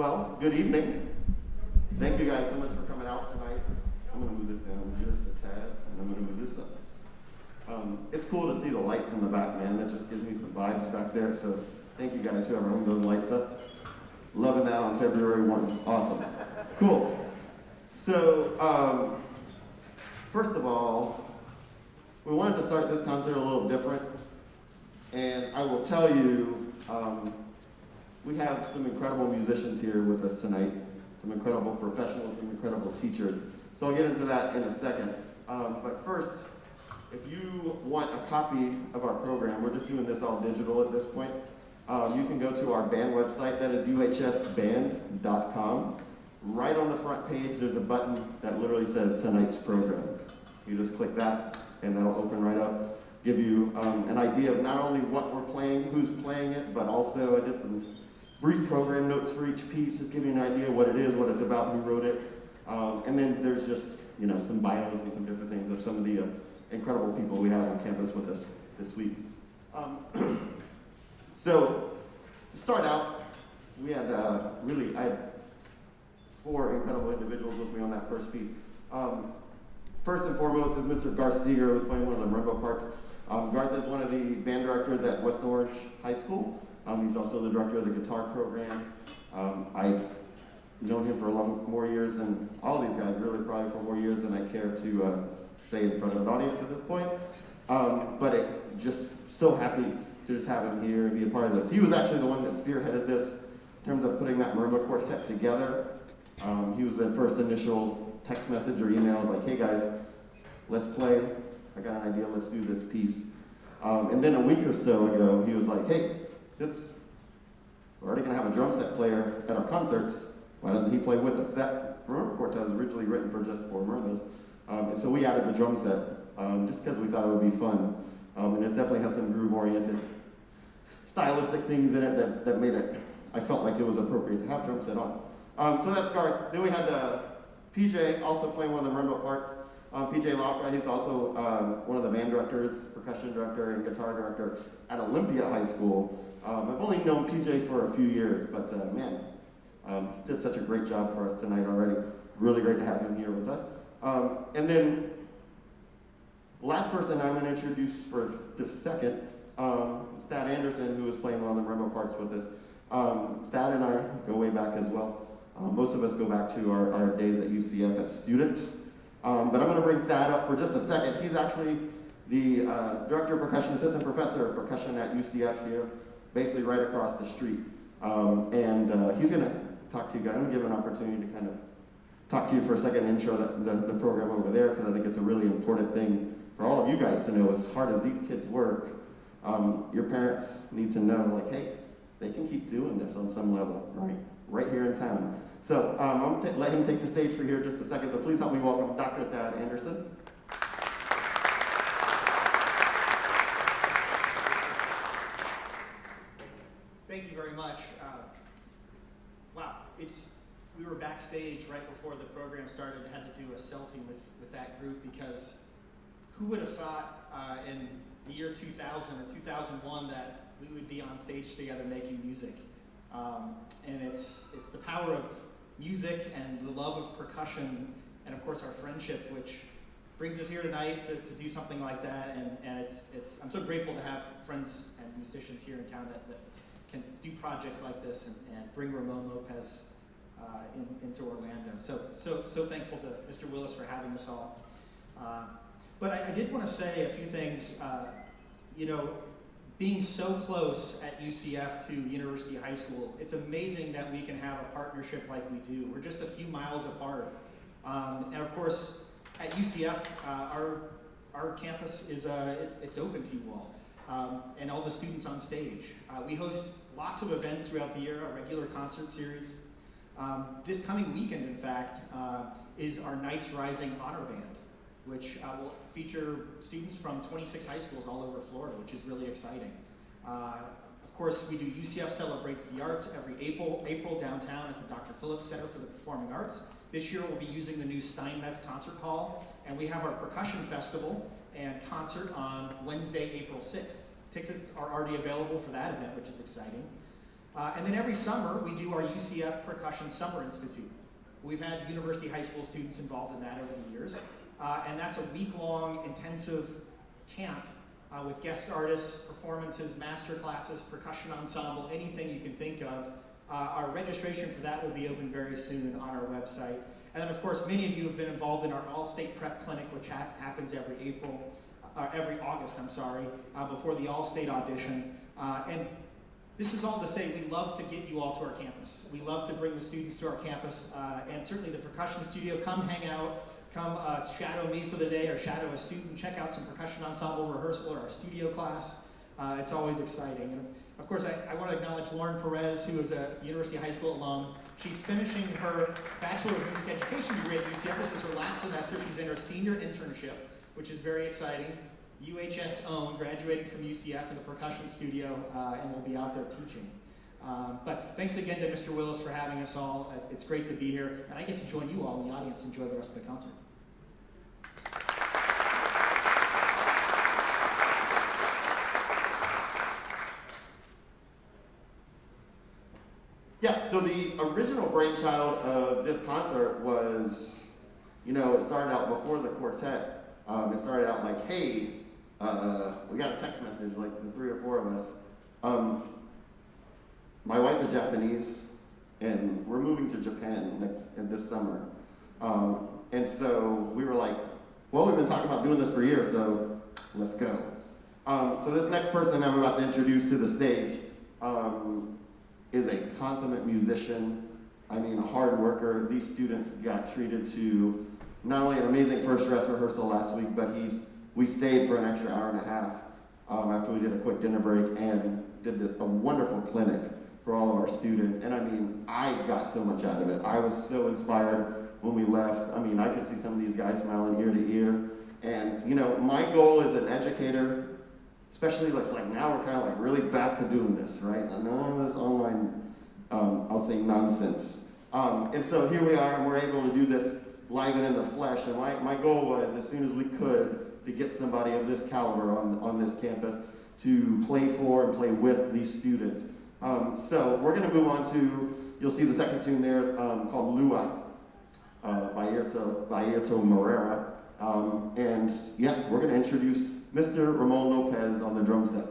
Well, good evening. Thank you guys so much for coming out tonight. I'm going to move this down just a tad, and I'm going to move this up. It's cool to see the lights in the back, man. That just gives me some vibes back there. So thank you guys, whoever hung those lights up. Loving that on February 1. Awesome. Cool. So, first of all, we wanted to start this concert a little different. And I will tell you, we have some incredible musicians here with us tonight, some incredible professionals, some incredible teachers. So I'll get into that in a second. But first, if you want a copy of our program, we're just doing this all digital at this point. You can go to our band website, that is uhsband.com. Right on the front page, there's a button that literally says tonight's program. You just click that, and that'll open right up. Give you an idea of not only what we're playing, who's playing it, but also I did some brief program notes for each piece, just give you an idea of what it is, what it's about, who wrote it. And then there's just, some bios and some different things of some of the incredible people we have on campus with us this week. So, to start out, we had I had 4 incredible individuals with me on that first piece. First and foremost is Mr. Garth Steger, who's playing one of the marimba parts. Garth is one of the band directors at West Orange High School. He's also the director of the guitar program. I've known him for more years than all these guys, really probably for more years than I care to say in front of an audience at this point. But just so happy to just have him here and be a part of this. He was actually the one that spearheaded this in terms of putting that marimba quartet together. He was the first initial text message or email like, hey guys, let's play. I got an idea, let's do this piece. And then a week or so ago, he was like, hey, since we're already going to have a drum set player at our concerts, why doesn't he play with us? That marimba quartet was originally written for just 4 marimbas. And so we added the drum set just because we thought it would be fun. And it definitely has some groove-oriented, stylistic things in it that made it, I felt like it was appropriate to have drum set on. So that's Garth. Then we had PJ also playing one of the marimba parts. PJ Lafra, he's also one of the band directors, percussion director, and guitar director at Olympia High School. I've only known PJ for a few years, but man, he did such a great job for us tonight already. Really great to have him here with us. And then, last person I'm going to introduce for this second, Thad Anderson, who is playing one of the marimba parts with us. Thad and I go way back as well. Most of us go back to our days at UCF as students. But I'm going to bring Thad up for just a second. He's actually the director of percussion, assistant professor of percussion at UCF here, basically right across the street. And he's going to talk to you guys. I'm going to give an opportunity to kind of talk to you for a second and intro the program over there, because I think it's a really important thing for all of you guys to know. As hard as these kids work, your parents need to know, like, hey, they can keep doing this on some level, right here in town. So I'm going to let him take the stage for here just a second. So please help me welcome Dr. Thad Anderson. Thank you very much. Wow, we were backstage right before the program started. Had to do a selfie with that group, because who would have thought in the year 2000 or 2001 that we would be on stage together making music. And it's the power of music and the love of percussion, and of course our friendship, which brings us here tonight to do something like that. And I'm so grateful to have friends and musicians here in town that can do projects like this and bring Ramon Lopez into Orlando. So thankful to Mr. Willis for having us all. But I did want to say a few things. Being so close at UCF to University High School, it's amazing that we can have a partnership like we do. We're just a few miles apart. And of course, at UCF, our campus is it's open to you all, and all the students on stage. We host lots of events throughout the year, a regular concert series. This coming weekend, in fact, is our Knights Rising Honor Band, which will feature students from 26 high schools all over Florida, which is really exciting. Of course, we do UCF Celebrates the Arts every April downtown at the Dr. Phillips Center for the Performing Arts. This year we'll be using the new Steinmetz Concert Hall, and we have our Percussion Festival and concert on Wednesday, April 6th. Tickets are already available for that event, which is exciting. And then every summer, we do our UCF Percussion Summer Institute. We've had university high school students involved in that over the years. And that's a week-long intensive camp with guest artists, performances, master classes, percussion ensemble, anything you can think of. Our registration for that will be open very soon on our website. And then, of course, many of you have been involved in our All-State Prep Clinic, which happens every August, before the All-State audition. And this is all to say we love to get you all to our campus. We love to bring the students to our campus, and certainly the percussion studio. Come hang out, come shadow me for the day or shadow a student, check out some percussion ensemble rehearsal or our studio class. It's always exciting. And of course, I want to acknowledge Lauren Perez, who is a University High School alum. She's finishing her Bachelor of Music Education degree at UCF. This is her last semester. She's in her senior internship, which is very exciting. UHS own, graduating from UCF in the percussion studio, and will be out there teaching. But thanks again to Mr. Willis for having us all. It's great to be here, and I get to join you all in the audience and enjoy the rest of the concert. Yeah, so the original brainchild of this concert was, it started out before the quartet. It started out like, hey, we got a text message, like the 3 or 4 of us. My wife is Japanese, and we're moving to Japan this summer. And so we were like, well, we've been talking about doing this for years, so let's go. So this next person I'm about to introduce to the stage is a consummate musician. I mean, a hard worker. These students got treated to not only an amazing first dress rehearsal last week, but we stayed for an extra hour and a half after we did a quick dinner break and did a wonderful clinic for all of our students. And I mean, I got so much out of it. I was so inspired when we left. I mean, I could see some of these guys smiling ear to ear. And my goal as an educator, especially like now we're kind of like really back to doing this, right? None of this online, I'll say nonsense. And so here we are, and we're able to do this live and in the flesh. And my goal was, as soon as we could, to get somebody of this caliber on this campus to play for and play with these students. So we're going to move on to, you'll see the second tune there called Lua by Ayrton Moreira. And yeah, we're going to introduce Mr. Ramon Lopez on the drum set.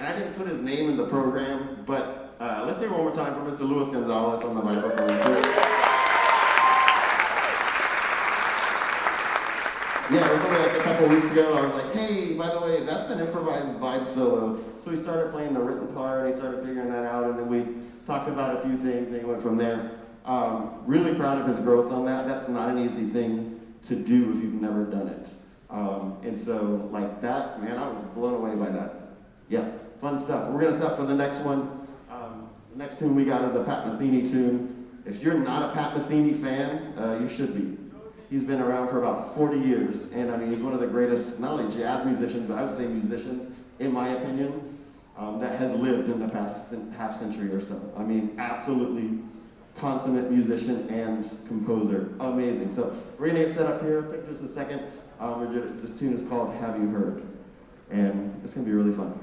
And I didn't put his name in the program, but let's hear it one more time for Mr. Luis Gonzalez on the microphone. Yeah, it was only like a couple weeks ago, I was like, hey, by the way, that's an improvised vibe solo. So we started playing the written part, and he started figuring that out, and then we talked about a few things, and he went from there. Really proud of his growth on that. That's not an easy thing to do if you've never done it. And so, like that, man, I was blown away by that. Yeah, fun stuff. We're gonna stop for the next one. The next tune we got is a Pat Metheny tune. If you're not a Pat Metheny fan, you should be. He's been around for about 40 years, and I mean, he's one of the greatest, not only jazz musicians, but I would say musicians, in my opinion, that has lived in the past half century or so. I mean, absolutely consummate musician and composer. Amazing. So we're gonna get set up here, take just a second. This tune is called Have You Heard? And it's gonna be really fun.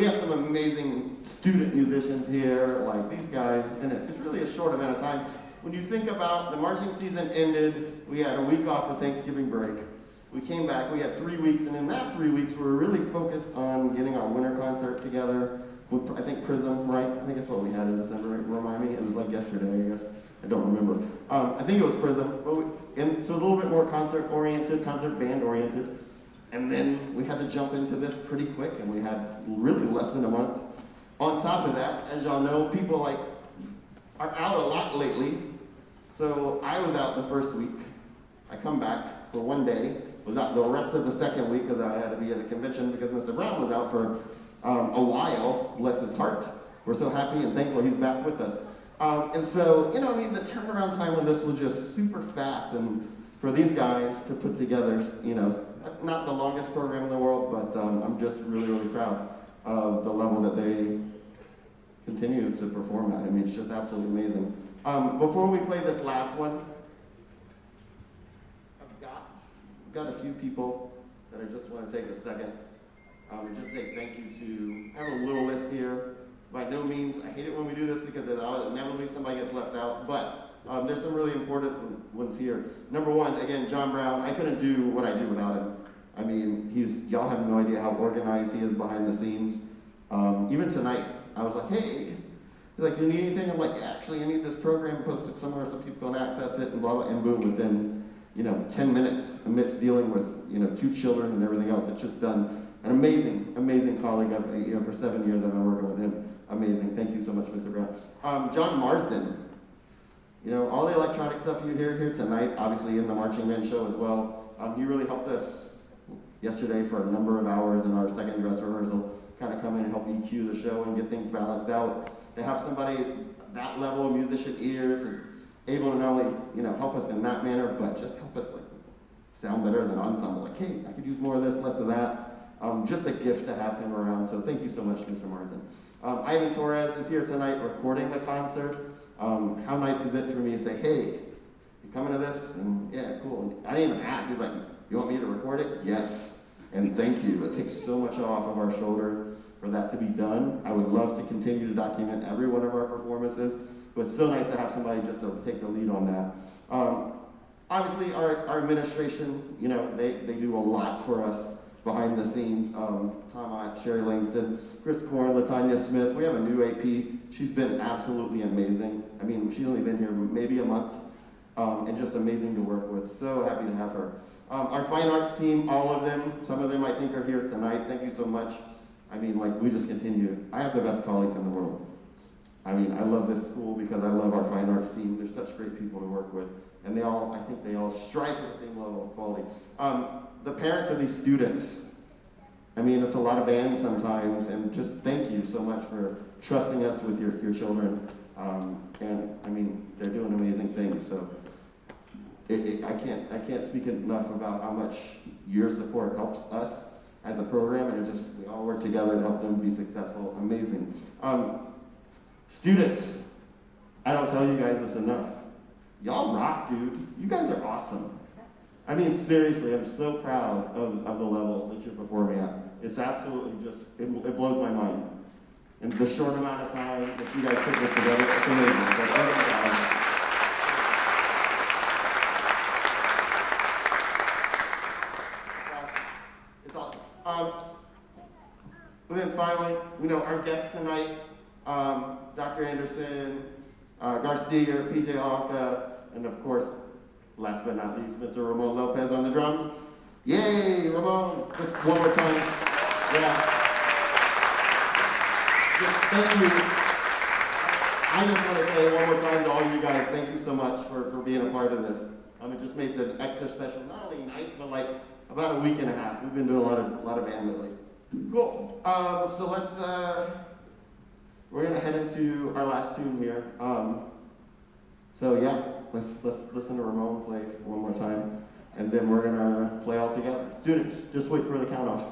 we have some amazing student musicians here, like these guys, and it's really a short amount of time. When you think about the marching season ended, we had a week off for Thanksgiving break. We came back, we had 3 weeks, and in that 3 weeks, we were really focused on getting our winter concert together with, I think, Prism, right? I think that's what we had in December, right? Remind me? It was like yesterday, I guess. I don't remember. I think it was Prism, and so a little bit more concert-oriented, concert band-oriented. And then we had to jump into this pretty quick, and we had really less than a month. On top of that, as y'all know, people are out a lot lately. So I was out the first week. I come back for 1 day, was out the rest of the second week because I had to be at a convention because Mr. Brown was out for a while, bless his heart. We're so happy and thankful he's back with us. And so, the turnaround time on this was just super fast, and for these guys to put together, not the longest program in the world, but I'm just really, really proud of the level that they continue to perform at. I mean, it's just absolutely amazing. Before we play this last one, I've got a few people that I just want to take a second and just say thank you to. I have a little list here. By no means, I hate it when we do this because inevitably somebody gets left out, but there's some really important ones here. Number one, again, John Brown. I couldn't do what I do without him. I mean, y'all have no idea how organized he is behind the scenes. Even tonight, I was like, hey, he's like, you need anything? I'm like, yeah, actually, I need this program posted somewhere so people can access it, and blah, blah, and boom, within, 10 minutes, amidst dealing with, 2 children and everything else, it's just done. An amazing, amazing colleague. For 7 years I've been working with him. Amazing. Thank you so much, Mr. Brown. John Marsden. All the electronic stuff you hear here tonight, obviously in the Marching Band show as well. He really helped us yesterday for a number of hours in our second dress rehearsal, kind of come in and help EQ the show and get things balanced out. To have somebody that level of musician ears and able to not only, help us in that manner, but just help us sound better than Ensemble. Like, hey, I could use more of this, less of that. Just a gift to have him around. So thank you so much, Mr. Marsden. Ivan Torres is here tonight recording the concert. How nice is it for me to say, hey, you coming to this? And yeah, cool. And I didn't even ask. He's like, you want me to record it? Yes. And thank you. It takes so much off of our shoulders for that to be done. I would love to continue to document every one of our performances. But it's so nice to have somebody just to take the lead on that. Obviously, our administration, they do a lot for us behind the scenes. Tom Ott, Sherry Langston, Chris Korn, Latanya Smith. We have a new AP. She's been absolutely amazing. I mean, she's only been here maybe a month, and just amazing to work with. So happy to have her. Our fine arts team, all of them, some of them I think are here tonight. Thank you so much. I mean, we just continue. I have the best colleagues in the world. I mean, I love this school because I love our fine arts team. They're such great people to work with. And I think they all strive for the same level of quality. The parents of these students, I mean, it's a lot of bands sometimes, and just thank you so much for trusting us with your children. And I mean, they're doing amazing things. So I can't speak enough about how much your support helps us as a program, and we all work together to help them be successful. Amazing. Students, I don't tell you guys this enough. Y'all rock, dude. You guys are awesome. I mean, seriously, I'm so proud of the level that you're performing at. It's absolutely it blows my mind. In the short amount of time that you guys put this together, it's amazing. So thank you, guys. It's awesome. And then finally, our guests tonight, Dr. Anderson, Garcia, PJ Alka, and of course, last but not least, Mr. Ramon Lopez on the drums. Yay, Ramon! Just one more time. Yeah. Just thank you. I just want to say one more time to all you guys, thank you so much for being a part of this. It just makes it extra special. Not only nice, but about a week and a half. We've been doing a lot of band lately. Cool. So we're gonna head into our last tune here. So yeah, let's listen to Ramon play one more time, and then we're gonna play all together. Students, just wait for the count off.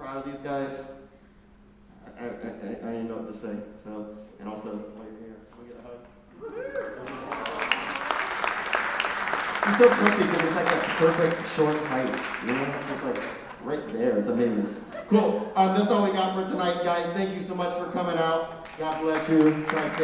proud of these guys. I didn't know what to say. So, and also, while you're here, can we get a hug? He's so perfect because it's like a perfect short height. You know, it's like right there. It's amazing. Cool. That's all we got for tonight, guys. Thank you so much for coming out. God bless you. Try to